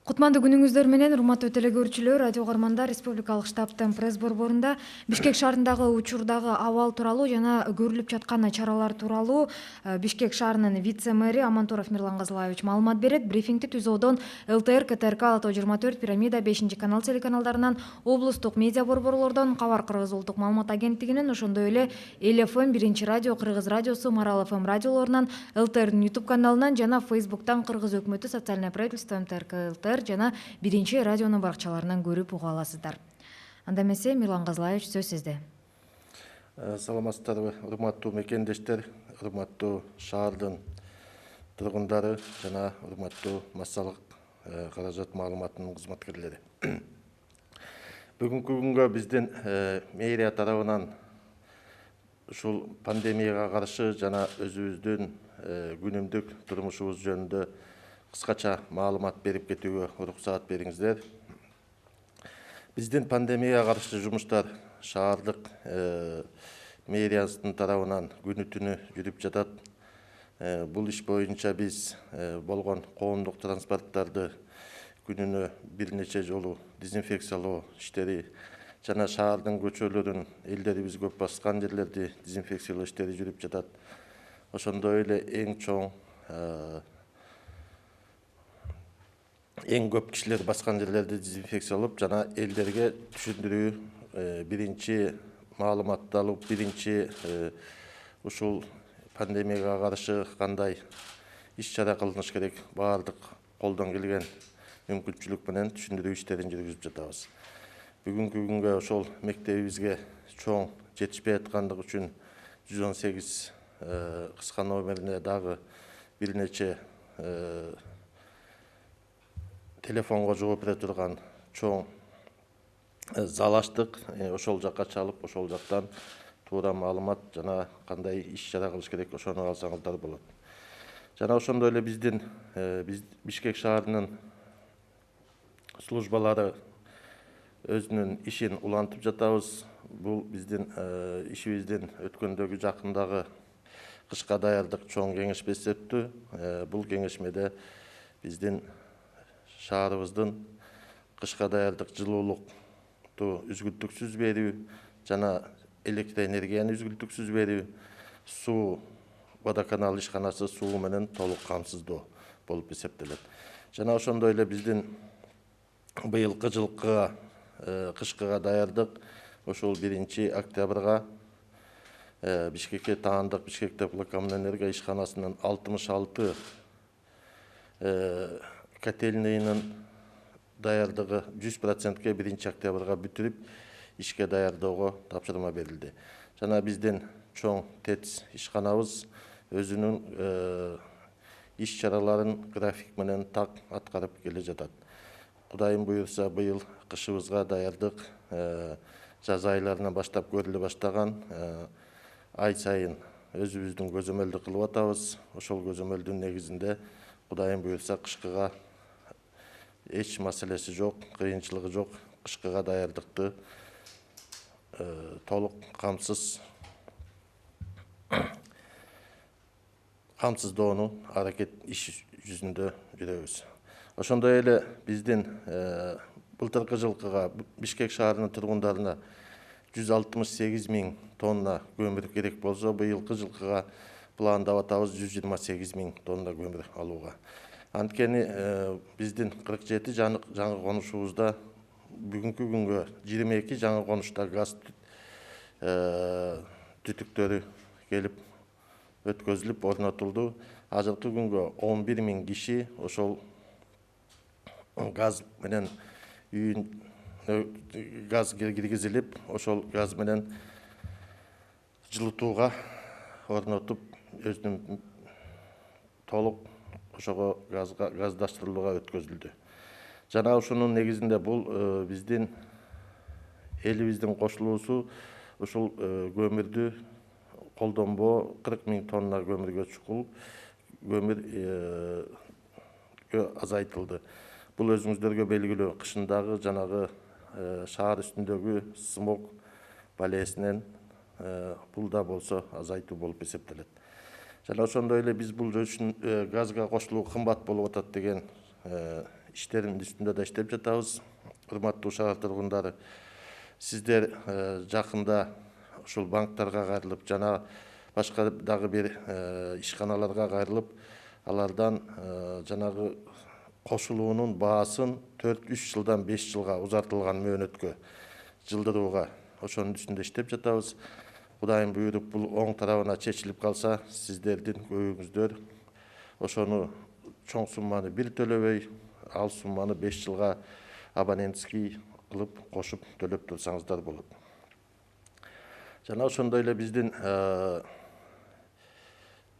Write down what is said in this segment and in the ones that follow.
Кутмандуу күнүңүздөр менен урматтуу телекөрүүчүлөр, радио каармандар, республикалык штабтын пресс борборунда Бишкек шаарындагы учурдагы абал тууралуу жана көрүлүп жаткан чаралар тууралуу Бишкек шаарынын вице-мэри Амантуров Мирлан Казылаевич маалымат берет. Брифингди түзүүдөн ЛТР, КТРК, Алтоо 24, Пирамида, 5-канал телеканалдарынан, облустук медиа борборлордон, Кабар Кыргыз улуттук маалымат агенттигинен, ошондой эле Эл ФМ, Биринчи радио, Кыргыз радиосу, Марал ФМ радиолорунан, ЛТРдин YouTube каналынан жана Facebooктан Кыргыз өкмөтү социальное правительство МТРК ЛТР жана Биринчи радионун баракчаларынан көрүп уга аласыздар. Анда эмесе Мирлан Казылаевич, сөз сизде. Саламатсыздарбы, урматтуу мекендештер, урматтуу шаардын тургундары жана урматтуу массалык каражат маалыматынын кызматкерлери. Бүгүнкү күнгө биздин мэрия тарабынан ушул пандемияга каршы жана өзүбүздүн күнүмдүк турмушубуз жөнүндө кыскача маалымат берип кетүүгө уруксаат бериңиздер. Биздин пандемияга каршы жумуштар шаардык мэриясынын тарабынан күнү түнү жүрүп жатат. Бул иш боюнча биз болгон коомдук транспорттарды күнүнө бир нече жолу дезинфекциялоо иштери жана шаардын көчөлөрүн, элдерибиз көп баскан жерлерди дезинфекциялоо иштери жүрүп жатат. Ошондой эле эң көп кишилер баскан жерлерди дезинфекциялап жана элдерге түшүндүрүү, биринчи маалыматты алып, биринчи ушул пандемияга каршы кандай иш-чара кылыныш керек, баардык колдон келген мүмкүнчүлүк менен түшүндүрүү иштерин жүргүзүп жатабыз. Бүгүнкү күнгө ошол мектебибизге чоң жетишпей аткандыгы үчүн 118 кыска номерине дагы бир нече телефонго жооп бере турган чоң зал ачтык. Ошол жакка чалып, ошол жактан туура маалымат жана кандай иш-чара кылыш керек ошону алсаңыздар болот. Жана ошондой эле биздин Бишкек шаарынын службалары өзүнүн ишин улантып жатабыз. Бул биздин ишибиздин өткөндөгү жакындагы кышка даярдык чоң кеңешмеси өттү. Бул кеңешмеде биздин шаарыбыздын кышка даярдык жылуулукту үзгүлтүксүз берүү жана электроэнергияны үзгүлтүксүз берүү, суу водоканал ишканасы суу менен толук камсыздоо болуп эсептелет. Жана ошондой эле биздин быйылкы жылкыга кышкыга даярдык ошол 1-октябрга Бишкекке таандык Бишкек теплокоммунэнерго ишканасынын 66 котельныйынын даярдыгы 100%ке 1-октябрга бүтүрүп ишке даярдоого тапшырма берилди. Жана биздин чоң ТЭЦ ишканабыз өзүнүн иш-чараларын график менен так аткарып келе жатат. Кудайым буюрса, быйыл кышыбызга даярдык жаз айларынан баштап көрүлө баштаган. Ай сайын өзүбүздүн көзөмөлдү кылып атабыз. Ошол көзөмөлдүн негизинде кудайым буюрса кышкыга эч маселеси жок, кыйынчылыгы жок. Кышкыга даярдыкты толук камсыздоону аракет иш жүзүндө жүрөбүз. Ошондой эле биздин былтыркы жылкыга Бишкек шаарынын тургундарына 168 000 тонна көмүр керек болсо, быйылкы жылкыга пландап атабыз 128 000 тонна көмүр алууга. Анткени биздин 47 жаңы конушубузда бүгүнкү күнгө 22 жаңы конушта газ түтүктөрү келип өткөзүлүп орнотулду. Азыркы күнгө 11 000 киши ошол газ менен газ киргизилип, ошол газ менен жылытууга орнотуп, өзүнүн толук ошого газдаштырылууга өткөзүлдү. Жана ошонун негизинде бул биздин элибиздин кошулуусу ушул көмүрдү колдонбоо 40 000 тонна көмүргө чукул көмүр азайтылды. Бул өзүңүздөргө белгилүү, кышындагы жанагы шаар үстүндөгү смог балесинен бул да болсо азайтуу болуп эсептелет. Жана ошондой эле биз бул газга кошулуу кымбат болуп атат деген иштердин үстүндө да иштеп жатабыз. Урматтуу шаар тургундары, сиздер жакында ушул банктарга кайрылып жана башка дагы бир ишканаларга кайрылып, алардан жанагы кошулуунун баасын 4-3 жылдан 5 жылга узартылган мөөнөткө жылдырууга ошонун үстүндө иштеп жатабыз. Кудайым буйруп бул оң тарабына чечилип калса, сиздердин көбүңүздөр ошону чоң сумманы бир төлөбөй, ал сумманы 5 жылга абонентский кылып кошуп төлөп турсаңыздар болот. Жана ошондой эле биздин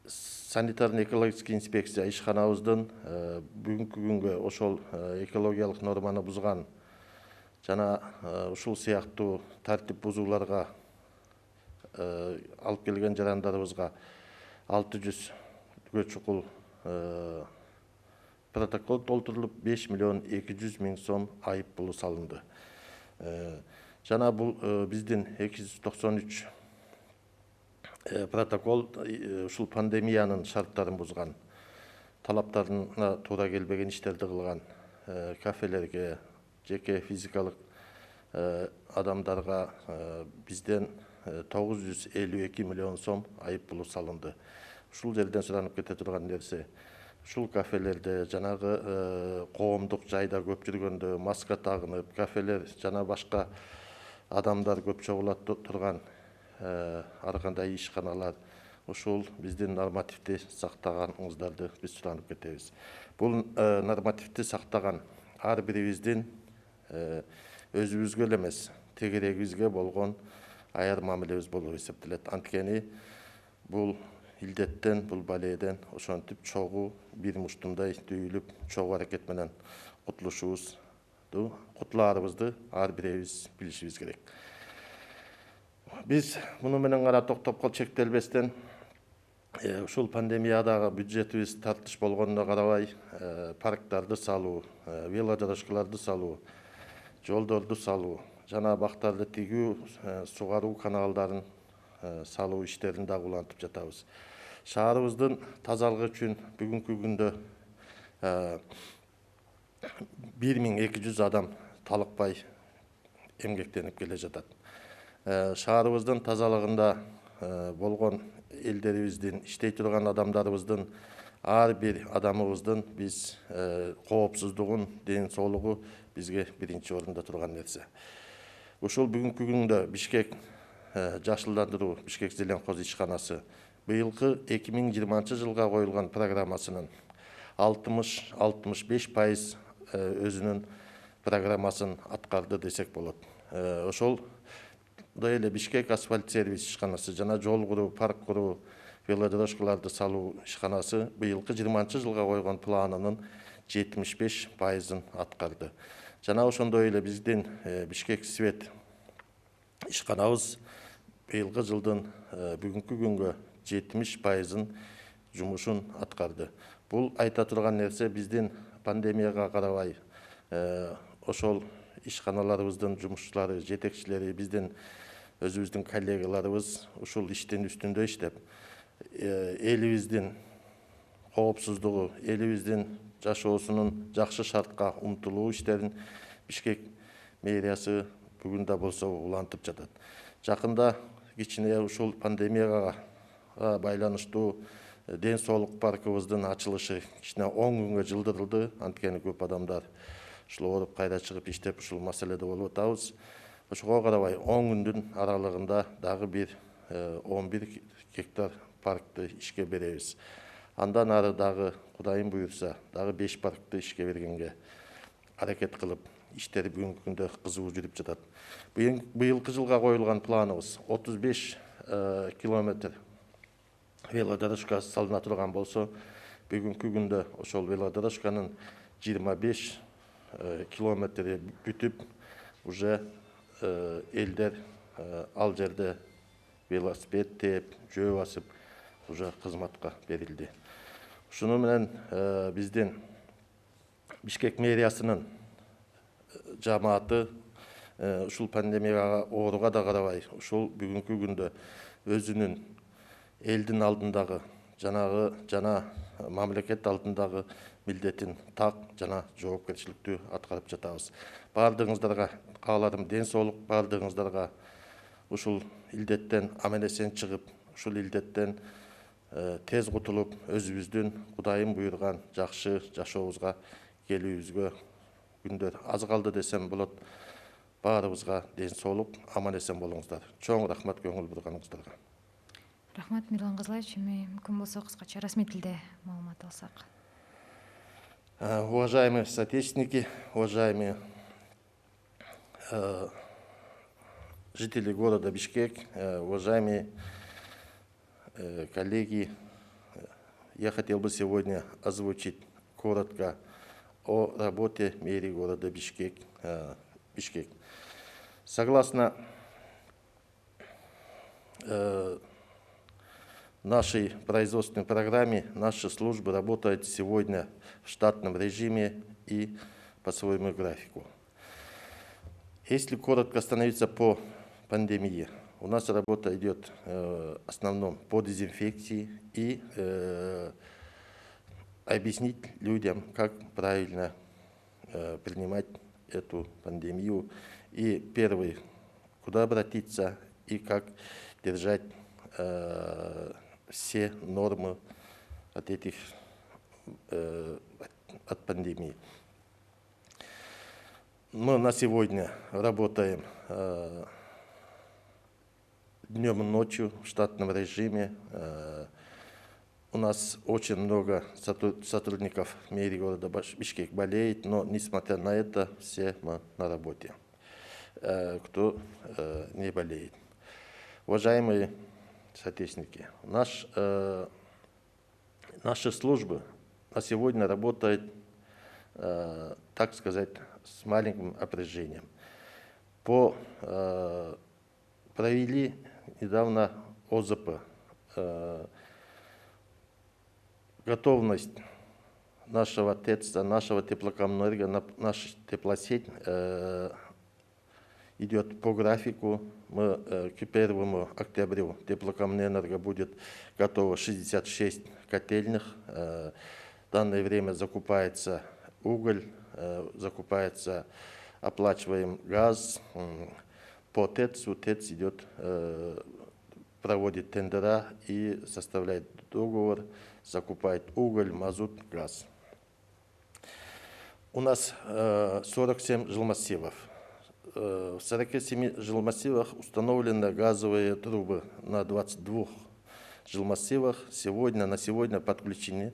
санитарно-экологический инспекция ишканабыздын бүгүнкү күнгө ошол экологиялык норманы бузган жана ушул сыяктуу тартип бузууларга алып келген жарандарыбызга 600 чукул протокол толтурулуп 5.200.000 сом айып пулу салынды. Жана бул биздин 293 протокол ушул пандемиянын шарттарын бузган, талаптарына туура келбеген иштерди кылган кафелерге, жеке физикалык адамдарга бизден 952 миллион сом айып пулу салынды. Ушул жерден суранып кете турган нерсе, ушул кафелерде жанагы коомдук жайда көп жүргөндө маска тагынып, кафелер жана башка адамдар көп чогулат турган ар кандай ишканалар ушул биздин нормативди сактаганыңыздарды биз суранып кетебиз. Бул нормативди сактаган ар бирибиздин өзүбүзгө эле эмес, тегерегибизге болгон аяр мамилебиз болуп эсептелет. Анткени бул илдеттен, бул балээден ошентип чогуу бир муштундай түйүлүп, чогуу аракет менен кутулаарыбызды ар бирибиз билишибиз керек. Биз муну менен гана токтоп чектелбестен, ушул пандемиядагы бюджетибиз тартыш болгонуна карабай, парктарды салуу, велодорожкаларды салуу, жолдорду салуу, жана бактарды тигүү, сугаруу каналдарын салуу иштерин дагы улантып жатабыз. Шаарыбыздын тазалыгы үчүн бүгүнкү күндө 1200 адам талыкпай эмгектенип келе жатат. Шаарыбыздын тазалыгында болгон элдерибиздин, иштей турган адамдарыбыздын ар бир адамыбыздын биз коопсуздугун, ден соолугу бизге биринчи орунда турган нерсе. Ушул бүгүнкү күндө Бишкек жашылдандыруу, Бишкек Зеленхоз ишканасы быйылкы 2020 жылга коюлган программасынын 60-65% өзүнүн программасын аткарды десек болот. Ошол эле Бишкек асфальт сервис ишканасы жана жол куруу, парк куруу, велодорожкаларды салуу ишканасы быйылкы 20 жылга койгон планынын 75%-ын аткарды. Жана ошондой эле биздин Бишкек свет ишканабыз быйылкы жылдын бүгүнкү күнгө 70%-ын жумушун аткарды. Бул айта турган нерсе, биздин пандемияга карабай ошол ишканаларыбыздын жумушчулары, жетекчилери, биздин өзүбүздүн коллегаларыбыз ушул иштин үстүндө иштеп, элибиздин коопсуздугу, элибиздин жашоосунун жакшы шартка умтулуу иштерин Бишкек мэриясы бүгүн да болсо улантып жатат. Жакында кичине ушул пандемияга байланыштуу ден соолук паркыбыздын ачылышы кичине 10 күнгө жылдырылды. Анткени көп адамдар ушул ооруп кайра чыгып иштеп ушул маселеде болуп атабыз. Ошого карабай 10 күндүн аралыгында дагы бир 11 гектар паркты ишке беребиз. Андан ары дагы Кудайым буйрса, дагы 5 паркты ишке бергенге аракет кылып, иштери бүгүнкү күндө кызуу жүрүп жатат. Быйылкы жылга коюлган планыбыз 35 километр велодорожка салына турган болсо, бүгүнкү күндө ошол велодорожканын 25 километри бүтүп, уже элдер ал жерде велосипед тээп, жөө басып, уже кызматка берилди. Ушуну менен биздин Бишкек мэриясынын жамааты ушул пандемияга ооруга да карабай, ушул бүгүнкү күндө өзүнүн элдин алдындагы жана мамлекет алдындагы милдетин так жана жоопкерчиликтүү аткарып жатабыз. Бардыгыңыздарга кааларым ден соолук, бардыгыңыздарга ушул илдеттен аман-эсен чыгып, ушул илдеттен тез кутулуп, өзүбүздүн Кудайым буйрган жакшы жашообузга келүүбүзгө күндөр аз калды десем болот. Баарыбызга ден соолук, аман-эсен болуңуздар. Чоң рахмат көңүл бурганыңыздарга. Рахмат, Мирлан Кызылович. Эми мүмкүн болсо кыскача расмий тилде маалымат алсак. Уважаемые соотечественники, уважаемые жители города Бишкек, уважаемые коллеги, я хотел бы сегодня озвучить коротко о работе мэрии города Бишкек. Согласно нашей производственной программе, наши службы работают сегодня в штатном режиме и по своему графику. Если коротко остановиться по пандемии, у нас работа идет в основном по дезинфекции и объяснить людям, как правильно принимать эту пандемию. И первый, куда обратиться и как держать все нормы от пандемии. Мы на сегодня работаем днем и ночью в штатном режиме. У нас очень много сотрудников мэрии города Бишкек болеет, но несмотря на это, все мы на работе, кто не болеет. Уважаемые соотечественники, наши службы на сегодня работают, так сказать, с маленьким напряжением. Провели недавно ОЗП. Готовность нашего ТЭЦа, нашего теплокомэнерго, наша теплосеть идет по графику. Мы к 1 октябрю теплокомэнерго будет готово 66 котельных. В данное время закупается уголь, закупается, оплачиваем газ. По ТЭЦу ТЭЦ идет, проводит тендера и составляет договор, закупает уголь, мазут, газ. У нас 47 жилмассивов. В 47 жилмассивах установлены газовые трубы на 22 жилмассивах. На сегодня подключены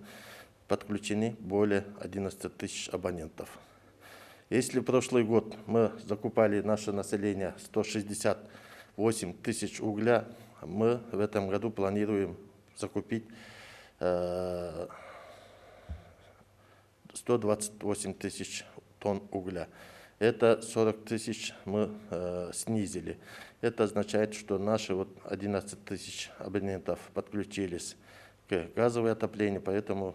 более 11 тысяч абонентов. Если в прошлый год мы закупали наше население 168 тысяч угля, мы в этом году планируем закупить 128 тысяч тонн угля. Это 40 тысяч мы снизили. Это означает, что наши 11 тысяч абонентов подключились к газовому отоплению, поэтому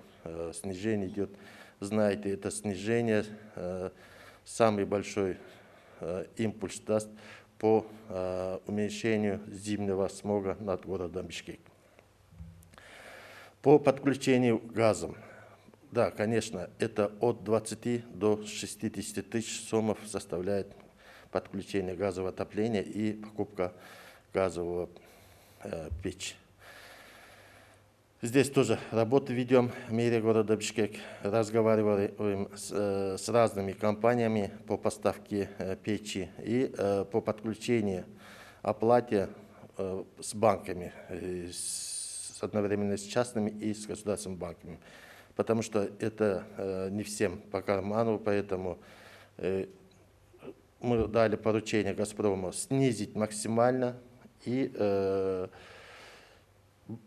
снижение идет. Знаете, это снижение самый большой импульс даст по уменьшению зимнего смога над городом Бишкек. По подключению газом. Да, конечно, это от 20 до 60 тысяч сомов составляет подключение газового отопления и покупка газового печи. Здесь тоже работу ведем в мэрии города Бишкек. Разговариваем с разными компаниями по поставке печи и по подключению оплате с банками, одновременно с частными и с государственными банками. Потому что это не всем по карману, поэтому мы дали поручение «Газпрому» снизить максимально и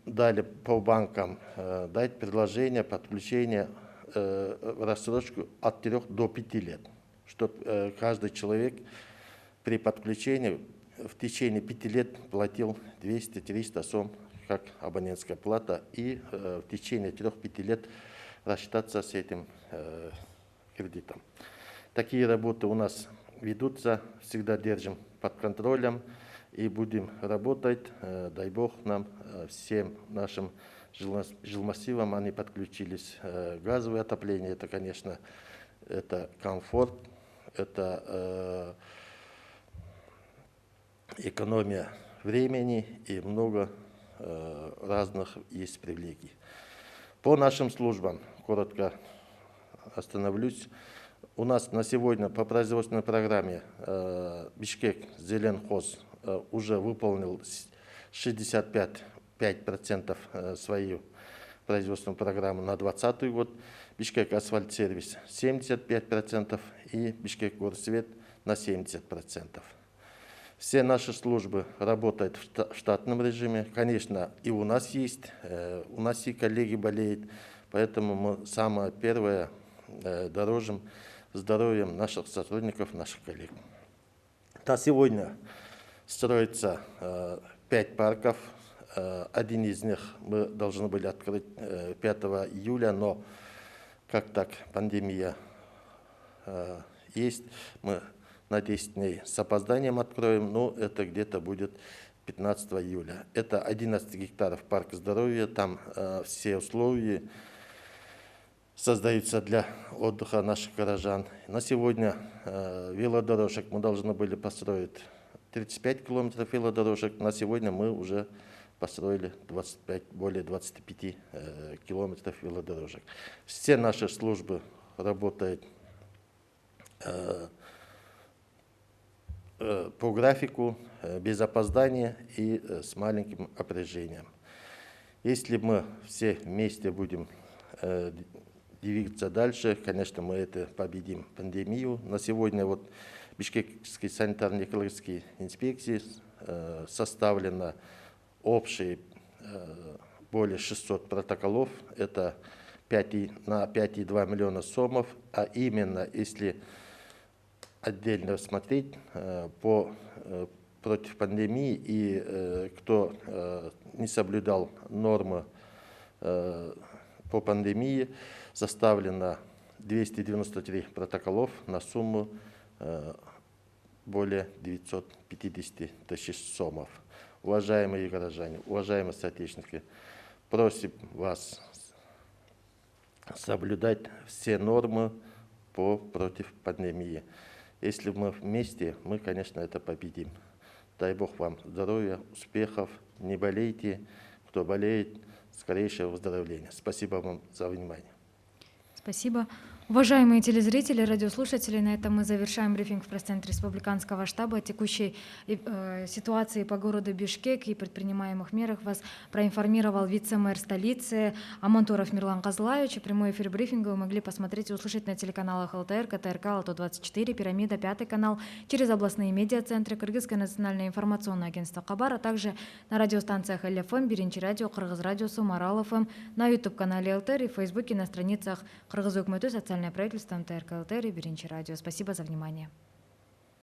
дали по банкам дать предложение подключения в рассрочку от 3 до 5 лет, чтобы каждый человек при подключении в течение 5 лет платил 200-300 сом как абонентская плата и в течение 3-5 лет рассчитаться с этим кредитом. Такие работы у нас ведутся, всегда держим под контролем и будем работать, дай Бог нам, всем нашим жилмассивам они подключились. Газовое отопление, это, конечно, это комфорт, это экономия времени и много разных есть привилегий. По нашим службам, коротко остановлюсь. У нас на сегодня по производственной программе Бишкек Зеленхоз уже выполнил 65% свою производственную программу на 2020 год, Бишкек Асфальт Сервис 75% и Бишкек Горсвет на 70%. Все наши службы работают в штатном режиме. Конечно, и у нас есть, у нас и коллеги болеют, поэтому мы самое первое дорожим здоровьем наших сотрудников, наших коллег. На сегодня строится 5 парков. Один из них мы должны были открыть 5 июля, но как так пандемия есть, мы на 10 дней с опозданием откроем, но это где-то будет 15 июля. Это 11 гектаров парка здоровья, там все условия создаются для отдыха наших горожан. На сегодня велодорожек мы должны были построить 35 километров велодорожек, на сегодня мы уже построили более 25 километров велодорожек. Все наши службы работают по графику, без опоздания и с маленьким напряжением. Если мы все вместе будем двигаться дальше, конечно, мы это победим пандемию. На сегодня вот Бишкекской санитарно-экологической инспекции составлено общие более 600 протоколов. Это на 5,2 миллиона сомов, а именно, если отдельно смотреть против пандемии и кто не соблюдал нормы по пандемии, составлено 293 протоколов на сумму более 950 тысяч сомов. Уважаемые горожане, уважаемые соотечественники, просим вас соблюдать все нормы против пандемии. Если мы вместе, мы, конечно, это победим. Дай Бог вам здоровья, успехов, не болейте. Кто болеет, скорейшего выздоровления. Спасибо вам за внимание. Спасибо. Уважаемые телезрители, радиослушатели, на этом мы завершаем брифинг в пресс-центре Республиканского штаба о текущей ситуации по городу Бишкек и предпринимаемых мерах. Вас проинформировал вице-мэр столицы Амантуров Мирлан Казлаевич. Прямой эфир брифинга вы могли посмотреть и услышать на телеканалах ЛТР, КТРК, Лото-24, Пирамида, 5 канал, через областные медиацентры, Кыргызское национальное информационное агентство Кабар, а также на радиостанциях ЛФМ, Биринчи радио, Кыргыз радиосу, Марал ФМ, на YouTube-канале ЛТР и в Фейсбуке на страницах Кыргыз Өкмөтү, социальное правительство, МТРК ЛТР и Биринчи радио. Спасибо за внимание.